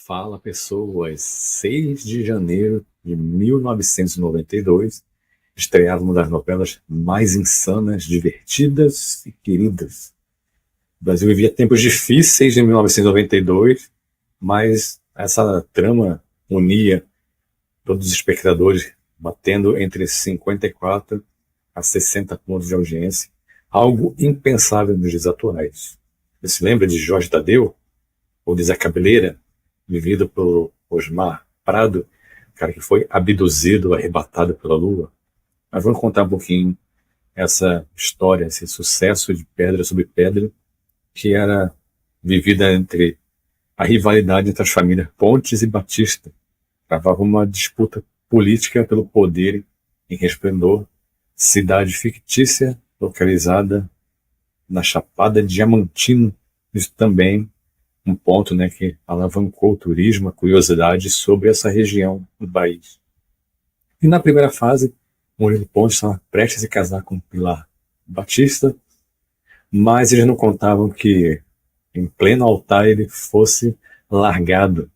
Fala pessoas, 6 de janeiro de 1992, estreava uma das novelas mais insanas, divertidas e queridas. O Brasil vivia tempos difíceis em 1992, mas essa trama unia todos os espectadores, batendo entre 54 a 60 pontos de audiência, algo impensável nos dias atuais. Você se lembra de Jorge Tadeu, ou de Zé Cabeleira, vivido por Osmar Prado, cara que foi abduzido, arrebatado pela lua? Mas vamos contar um pouquinho essa história, esse sucesso de Pedra sobre Pedra, que era vivida entre a rivalidade entre as famílias Pontes e Batista. Travava uma disputa política pelo poder em Resplendor, cidade fictícia localizada na Chapada Diamantina. Isso também um ponto, né, que alavancou o turismo, a curiosidade sobre essa região do país. E na primeira fase, Murilo Pontes estava prestes a se casar com Pilar Batista, mas eles não contavam que em pleno altar ele fosse largado.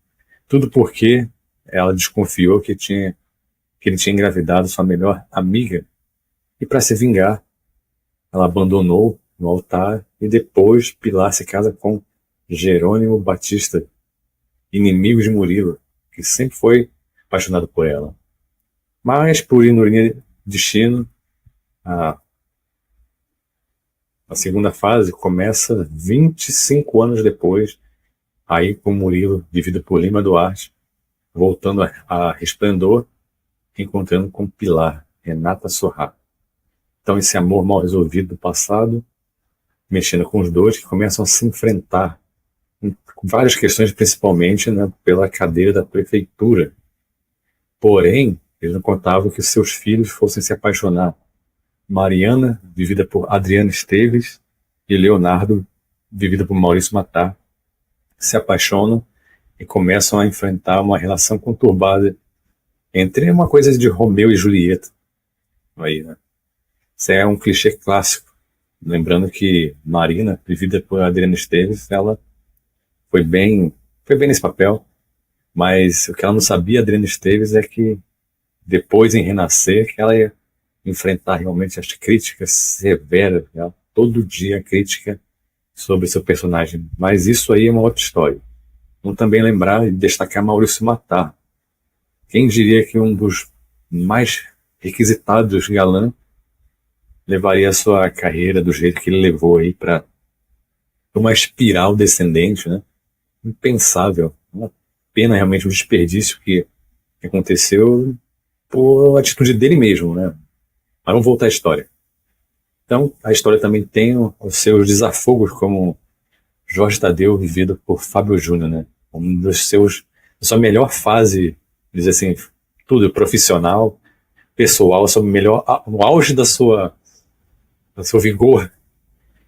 Tudo porque ela desconfiou que ele tinha engravidado sua melhor amiga. E para se vingar, ela abandonou no altar e depois Pilar se casa com Jerônimo Batista, inimigo de Murilo, que sempre foi apaixonado por ela. Mas, por ironia de destino, a segunda fase começa 25 anos depois, aí com Murilo, vivido por Lima Duarte, voltando a Resplendor, encontrando com Pilar, Renata Sorrah. Então esse amor mal resolvido do passado, mexendo com os dois, que começam a se enfrentar com várias questões, principalmente, né, pela cadeira da prefeitura. Porém, eles não contavam que seus filhos fossem se apaixonar. Mariana, vivida por Adriana Esteves, e Leonardo, vivido por Maurício Matar, se apaixonam e começam a enfrentar uma relação conturbada entre uma coisa de Romeu e Julieta. Aí, né? Isso é um clichê clássico. Lembrando que Marina, vivida por Adriana Esteves, ela foi bem nesse papel, mas o que ela não sabia, Adriana Esteves, é que depois, em Renascer, que ela ia enfrentar realmente as críticas severas, né? Todo dia crítica sobre seu personagem. Mas isso aí é uma outra história. Vamos também lembrar e destacar Maurício Matar. Quem diria que um dos mais requisitados galã levaria a sua carreira do jeito que ele levou aí para uma espiral descendente, né? Impensável. Uma pena, realmente, um desperdício que aconteceu por atitude dele mesmo, né? Mas vamos voltar à história. Então, a história também tem os seus desafogos, como Jorge Tadeu, vivido por Fábio Júnior, né? Da sua melhor fase, dizer assim, tudo profissional, pessoal, no auge do seu vigor.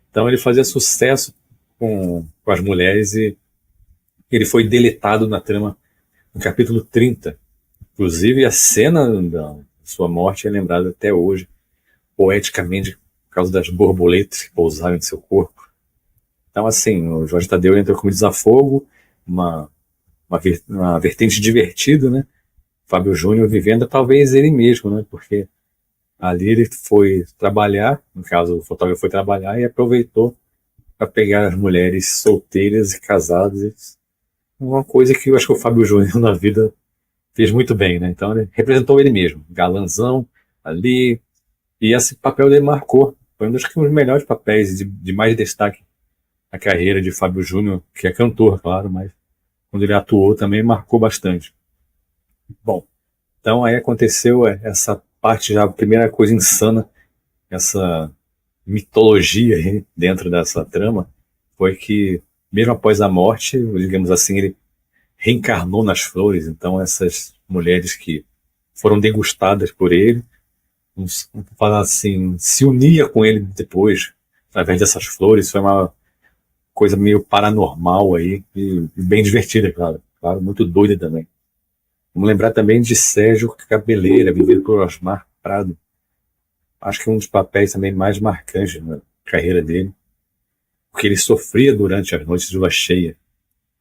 Então, ele fazia sucesso com as mulheres e ele foi deletado na trama no capítulo 30. Inclusive, a cena da sua morte é lembrada até hoje, poeticamente, por causa das borboletas que pousaram em seu corpo. Então, assim, o Jorge Tadeu entrou como desafogo, uma vertente divertida, né? Fábio Júnior vivendo talvez ele mesmo, né? Porque ali ele foi trabalhar, no caso, o fotógrafo foi trabalhar e aproveitou para pegar as mulheres solteiras e casadas. Uma coisa que eu acho que o Fábio Júnior na vida fez muito bem, né? Então ele representou ele mesmo, galanzão ali, e esse papel dele marcou. Foi um dos melhores papéis de mais destaque na carreira de Fábio Júnior, que é cantor, claro, mas quando ele atuou também marcou bastante. Bom, então aí aconteceu essa parte já, a primeira coisa insana, essa mitologia aí dentro dessa trama, foi que mesmo após a morte, digamos assim, ele reencarnou nas flores. Então essas mulheres que foram degustadas por ele, vamos falar assim, se unia com ele depois, através dessas flores. Foi uma coisa meio paranormal aí, e bem divertida, claro, muito doida também. Vamos lembrar também de Sérgio Cabeleira, vivido por Osmar Prado. Acho que um dos papéis também mais marcantes na carreira dele, porque ele sofria durante as noites de lua cheia.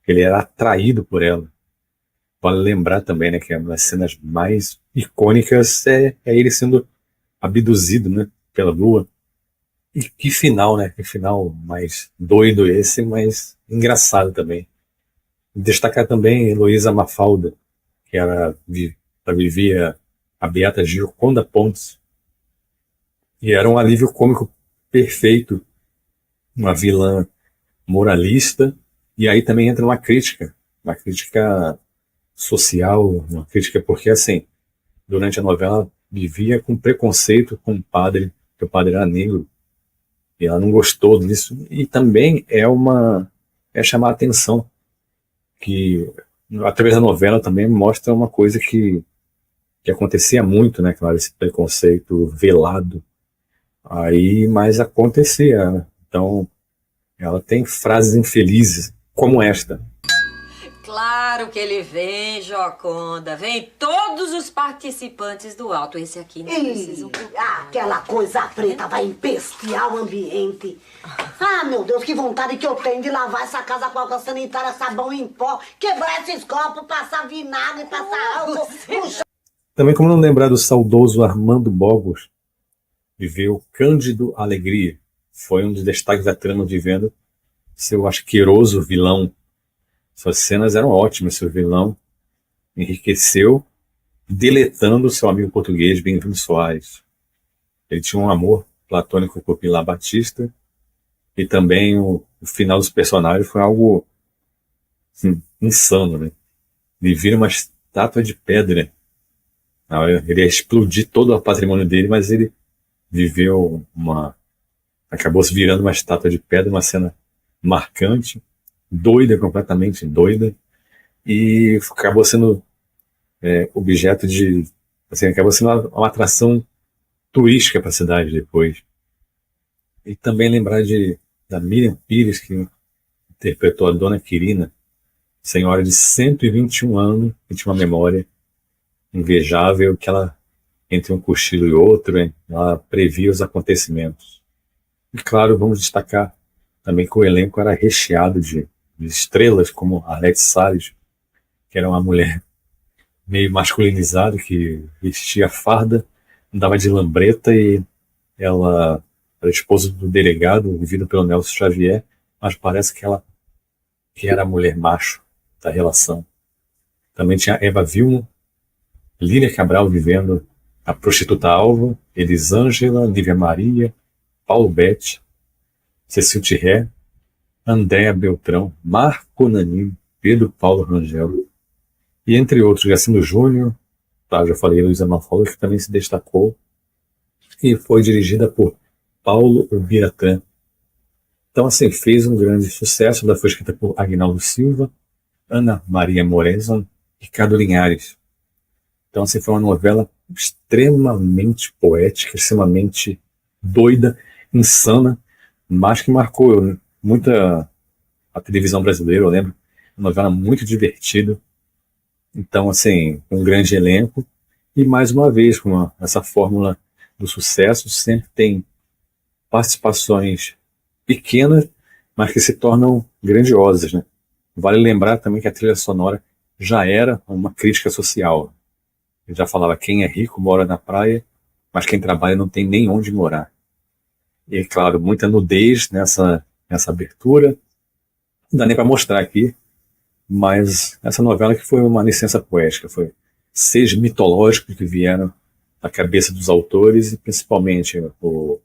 Ele era atraído por ela. Vale lembrar também, né, que uma das cenas mais icônicas é ele sendo abduzido, né, pela lua. E que final, né? Que final mais doido esse, mas engraçado também. Destacar também Heloísa Mafalda, que ela vivia a Beata Gioconda Pontes, e era um alívio cômico perfeito, uma vilã moralista, e aí também entra uma crítica social, uma crítica porque, assim, durante a novela vivia com preconceito com o padre, que o padre era negro, e ela não gostou disso, e também é chamar a atenção, que através da novela também mostra uma coisa que acontecia muito, né, claro, esse preconceito velado, aí, mas acontecia, né? Então, ela tem frases infelizes, como esta. Claro que ele vem, Joconda. Vem todos os participantes do alto. Esse aqui não precisa. Aquela coisa preta vai empestear o ambiente. Ah, meu Deus, que vontade que eu tenho de lavar essa casa com água sanitária, sabão em pó, quebrar esses copos, passar vinagre, passar álcool. Também como não lembrar do saudoso Armando Bobos, viveu Cândido Alegria. Foi um dos destaques da trama, vivendo seu asqueroso vilão. Suas cenas eram ótimas, seu vilão enriqueceu, deletando seu amigo português, Bem-vindo Soares. Ele tinha um amor platônico por Pilar Batista, e também o final dos personagens foi algo insano, né? Ele vira uma estátua de pedra. Ele ia explodir todo o patrimônio dele, mas ele acabou se virando uma estátua de pedra, uma cena marcante, doida, completamente doida, e acabou sendo objeto de, assim, acabou sendo uma atração turística para a cidade depois. E também lembrar da Miriam Pires, que interpretou a Dona Quirina, senhora de 121 anos, que tinha uma memória invejável, que ela, entre um cochilo e outro, ela previa os acontecimentos. E claro, vamos destacar também que o elenco era recheado de estrelas, como Arlete Salles, que era uma mulher meio masculinizada, que vestia farda, andava de lambreta, e ela era esposa do delegado, vivido pelo Nelson Xavier, mas parece que era a mulher macho da relação. Também tinha Eva Vilma, Lília Cabral vivendo a prostituta Alva, Elisângela, Lívia Maria, Paulo Betti, Cecil Thierry, Andréa Beltrão, Marco Nanini, Pedro Paulo Rangel, e entre outros, Jacinto Júnior, já falei, Luísa Mafalda, que também se destacou, e foi dirigida por Paulo Ubiratã. Então, assim, fez um grande sucesso. Ela foi escrita por Agnaldo Silva, Ana Maria Moresan, Ricardo Linhares. Então, assim, foi uma novela extremamente poética, extremamente doida, insana, mas que marcou muito a televisão brasileira, eu lembro. Uma novela muito divertida. Então, assim, um grande elenco. E, mais uma vez, com essa fórmula do sucesso, sempre tem participações pequenas, mas que se tornam grandiosas, né? Vale lembrar também que a trilha sonora já era uma crítica social. Ele já falava: quem é rico mora na praia, mas quem trabalha não tem nem onde morar. E, claro, muita nudez nessa abertura. Não dá nem para mostrar aqui, mas essa novela que foi uma licença poética, foi seres mitológicos que vieram da cabeça dos autores, e principalmente o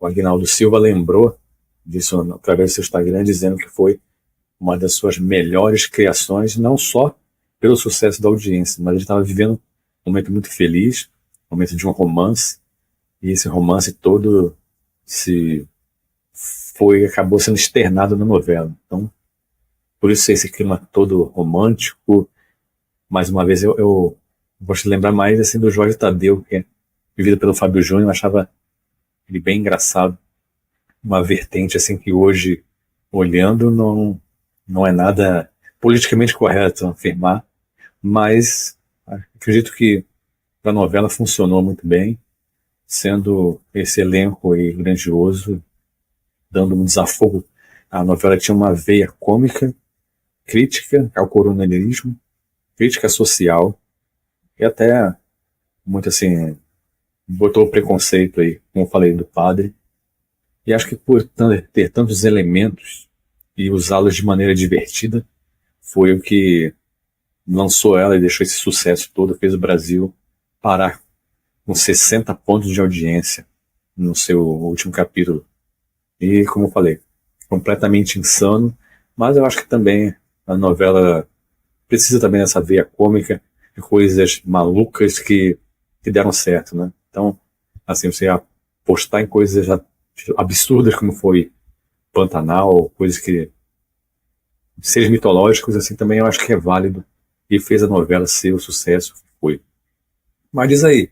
Agnaldo Silva lembrou disso através do seu Instagram, dizendo que foi uma das suas melhores criações, não só pelo sucesso da audiência, mas ele estava vivendo um momento muito feliz, um momento de um romance, e esse romance todo acabou sendo externado na novela. Então, por isso esse clima todo romântico. Mais uma vez, eu gosto de lembrar mais assim do Jorge Tadeu, que é vivido pelo Fábio Júnior. Eu achava ele bem engraçado, uma vertente assim que hoje, olhando, não é nada politicamente correto afirmar, mas acredito que a novela funcionou muito bem, sendo esse elenco aí grandioso, dando um desafogo. A novela tinha uma veia cômica, crítica ao coronelismo, crítica social e até muito assim, botou o preconceito aí, como eu falei, do padre. E acho que por ter tantos elementos e usá-los de maneira divertida, foi o que lançou ela e deixou esse sucesso todo, fez o Brasil parar com 60 pontos de audiência no seu último capítulo. E, como eu falei, completamente insano, mas eu acho que também a novela precisa também dessa veia cômica, de coisas malucas que deram certo, né? Então, assim, você apostar em coisas absurdas como foi Pantanal, coisas que seres mitológicos, assim, também eu acho que é válido e fez a novela ser o sucesso que foi. Mas diz aí,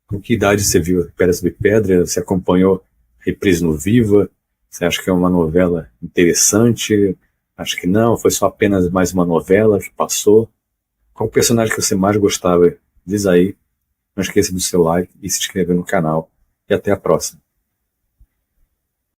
com que idade você viu Pedra sobre Pedra? Você acompanhou reprise no Viva? Você acha que é uma novela interessante? Acho que não, foi só apenas mais uma novela que passou. Qual o personagem que você mais gostava? Diz aí. Não esqueça do seu like e se inscrever no canal. E até a próxima.